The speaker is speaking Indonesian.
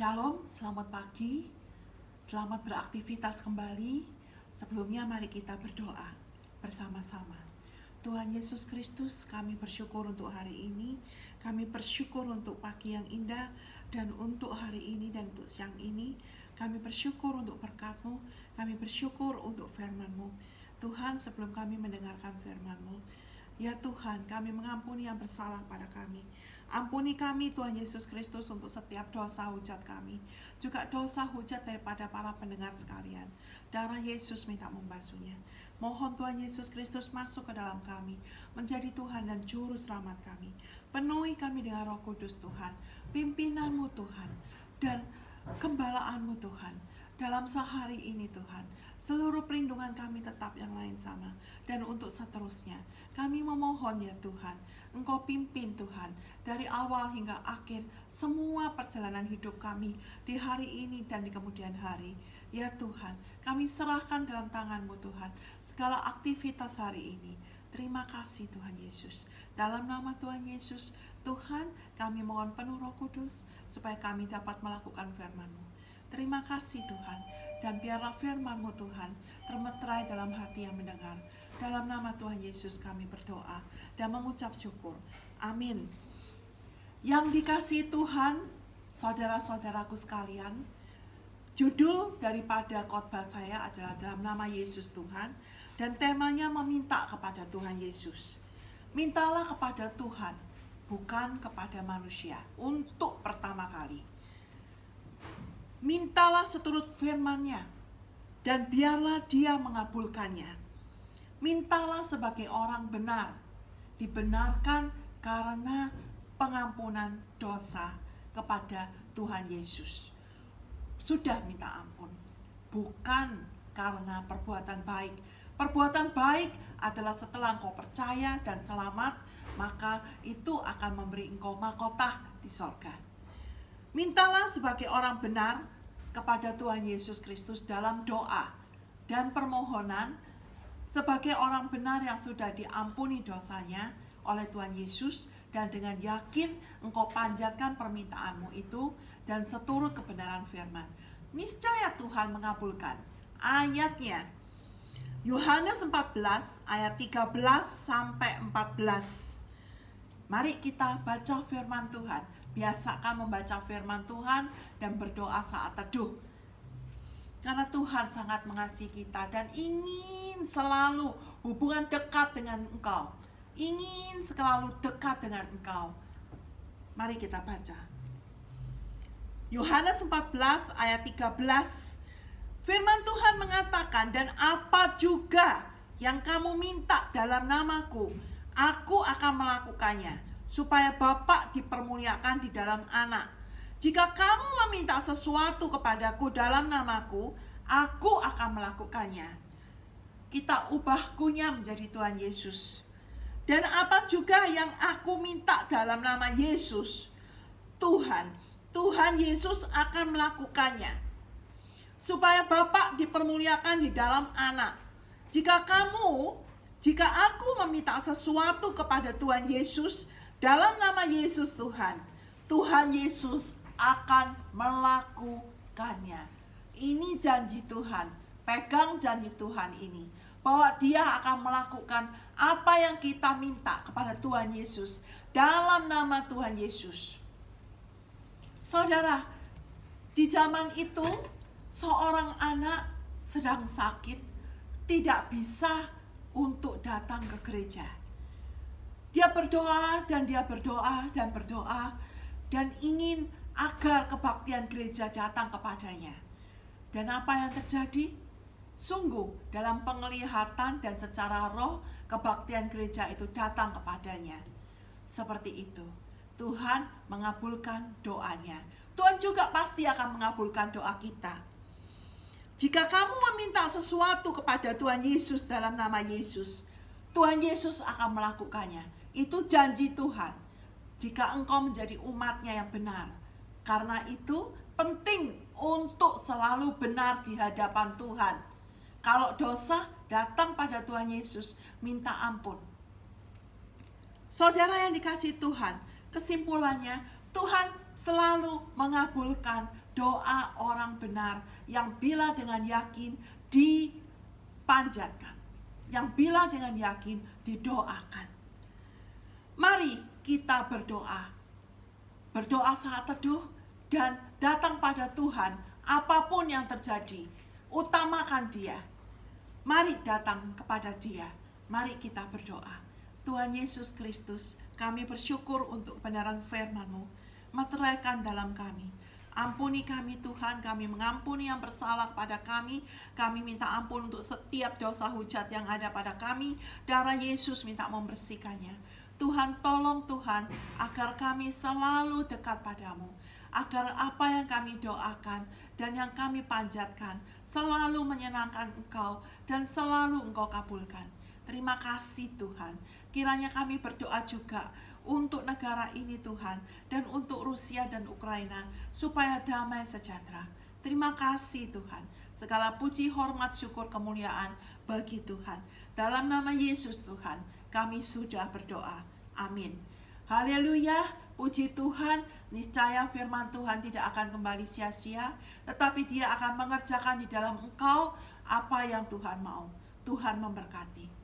Shalom, selamat pagi, selamat beraktivitas kembali. Sebelumnya mari kita berdoa bersama-sama. Tuhan Yesus Kristus, kami bersyukur untuk hari ini, kami bersyukur untuk pagi yang indah, dan untuk hari ini dan untuk siang ini, kami bersyukur untuk berkat-Mu, kami bersyukur untuk firman-Mu. Tuhan, sebelum kami mendengarkan firman-Mu, ya Tuhan, kami mengampuni yang bersalah pada kami. Ampuni kami Tuhan Yesus Kristus untuk setiap dosa hujat kami. Juga dosa hujat daripada para pendengar sekalian. Darah Yesus minta membasuhnya. Mohon Tuhan Yesus Kristus masuk ke dalam kami. Menjadi Tuhan dan Juru Selamat kami. Penuhi kami dengan Roh Kudus Tuhan. Pimpinanmu Tuhan. Dan gembalaanmu Tuhan. Dalam sehari ini Tuhan. Seluruh perlindungan kami tetap yang lain sama. Dan untuk seterusnya. Kami memohon ya Tuhan. Engkau pimpin Tuhan, dari awal hingga akhir, semua perjalanan hidup kami di hari ini dan di kemudian hari. Ya Tuhan, kami serahkan dalam tangan-Mu Tuhan, segala aktivitas hari ini. Terima kasih Tuhan Yesus. Dalam nama Tuhan Yesus, Tuhan, kami mohon penuh Roh Kudus, supaya kami dapat melakukan firman-Mu. Terima kasih Tuhan, dan biarlah firman-Mu Tuhan, termeterai dalam hati yang mendengar. Dalam nama Tuhan Yesus kami berdoa dan mengucap syukur. Amin. Yang dikasihi Tuhan, saudara-saudaraku sekalian, judul daripada khotbah saya adalah dalam nama Yesus Tuhan, dan temanya meminta kepada Tuhan Yesus. Mintalah kepada Tuhan, bukan kepada manusia, untuk pertama kali. Mintalah seturut firman-Nya, dan biarlah Dia mengabulkannya. Mintalah sebagai orang benar, dibenarkan karena pengampunan dosa kepada Tuhan Yesus. Sudah minta ampun, bukan karena perbuatan baik. Perbuatan baik adalah setelah engkau percaya dan selamat, maka itu akan memberi engkau mahkota di sorga. Mintalah sebagai orang benar kepada Tuhan Yesus Kristus dalam doa dan permohonan, sebagai orang benar yang sudah diampuni dosanya oleh Tuhan Yesus, dan dengan yakin engkau panjatkan permintaanmu itu dan seturut kebenaran firman. Niscaya Tuhan mengabulkan. Ayatnya Yohanes 14 ayat 13 sampai 14. Mari kita baca firman Tuhan. Biasakan membaca firman Tuhan dan berdoa saat teduh. Karena Tuhan sangat mengasihi kita dan ingin selalu hubungan dekat dengan engkau. Ingin selalu dekat dengan engkau. Mari kita baca. Yohanes 14 ayat 13. Firman Tuhan mengatakan, dan apa juga yang kamu minta dalam namaku, aku akan melakukannya, supaya Bapa dipermuliakan di dalam Anak. Jika kamu meminta sesuatu kepadaku dalam namaku, aku akan melakukannya. Kita ubahkunya menjadi Tuhan Yesus. Dan apa juga yang aku minta dalam nama Yesus, Tuhan Yesus akan melakukannya, supaya Bapa dipermuliakan di dalam Anak. Jika aku meminta sesuatu kepada Tuhan Yesus dalam nama Yesus Tuhan Yesus akan melakukannya. Ini janji Tuhan. Pegang janji Tuhan ini, bahwa Dia akan melakukan apa yang kita minta kepada Tuhan Yesus dalam nama Tuhan Yesus. Saudara, di zaman itu seorang anak sedang sakit, tidak bisa untuk datang ke gereja. Dia berdoa dan dia berdoa dan berdoa, dan ingin agar kebaktian gereja datang kepadanya. Dan apa yang terjadi? Sungguh dalam penglihatan dan secara roh, kebaktian gereja itu datang kepadanya. Seperti itu, Tuhan mengabulkan doanya. Tuhan juga pasti akan mengabulkan doa kita. Jika kamu meminta sesuatu kepada Tuhan Yesus dalam nama Yesus, Tuhan Yesus akan melakukannya. Itu janji Tuhan. Jika engkau menjadi umatnya yang benar. Karena itu penting untuk selalu benar di hadapan Tuhan. Kalau dosa, datang pada Tuhan Yesus, minta ampun. Saudara yang dikasihi Tuhan, kesimpulannya, Tuhan selalu mengabulkan doa orang benar yang bila dengan yakin dipanjatkan, yang bila dengan yakin didoakan. Mari kita berdoa. Berdoa saat teduh dan datang pada Tuhan apapun yang terjadi. Utamakan Dia. Mari datang kepada Dia. Mari kita berdoa. Tuhan Yesus Kristus, kami bersyukur untuk kebenaran firman-Mu. Meteraikan dalam kami. Ampuni kami Tuhan, kami mengampuni yang bersalah pada kami. Kami minta ampun untuk setiap dosa hujat yang ada pada kami. Darah Yesus minta membersihkannya. Tuhan, tolong Tuhan, agar kami selalu dekat padamu. Agar apa yang kami doakan dan yang kami panjatkan selalu menyenangkan Engkau dan selalu Engkau kabulkan. Terima kasih Tuhan. Kiranya kami berdoa juga untuk negara ini Tuhan, dan untuk Rusia dan Ukraina, supaya damai sejahtera. Terima kasih Tuhan. Segala puji, hormat, syukur, kemuliaan bagi Tuhan. Dalam nama Yesus Tuhan, kami sudah berdoa. Amin. Haleluya. Puji Tuhan. Niscaya firman Tuhan tidak akan kembali sia-sia, tetapi Dia akan mengerjakan di dalam engkau apa yang Tuhan mau. Tuhan memberkati.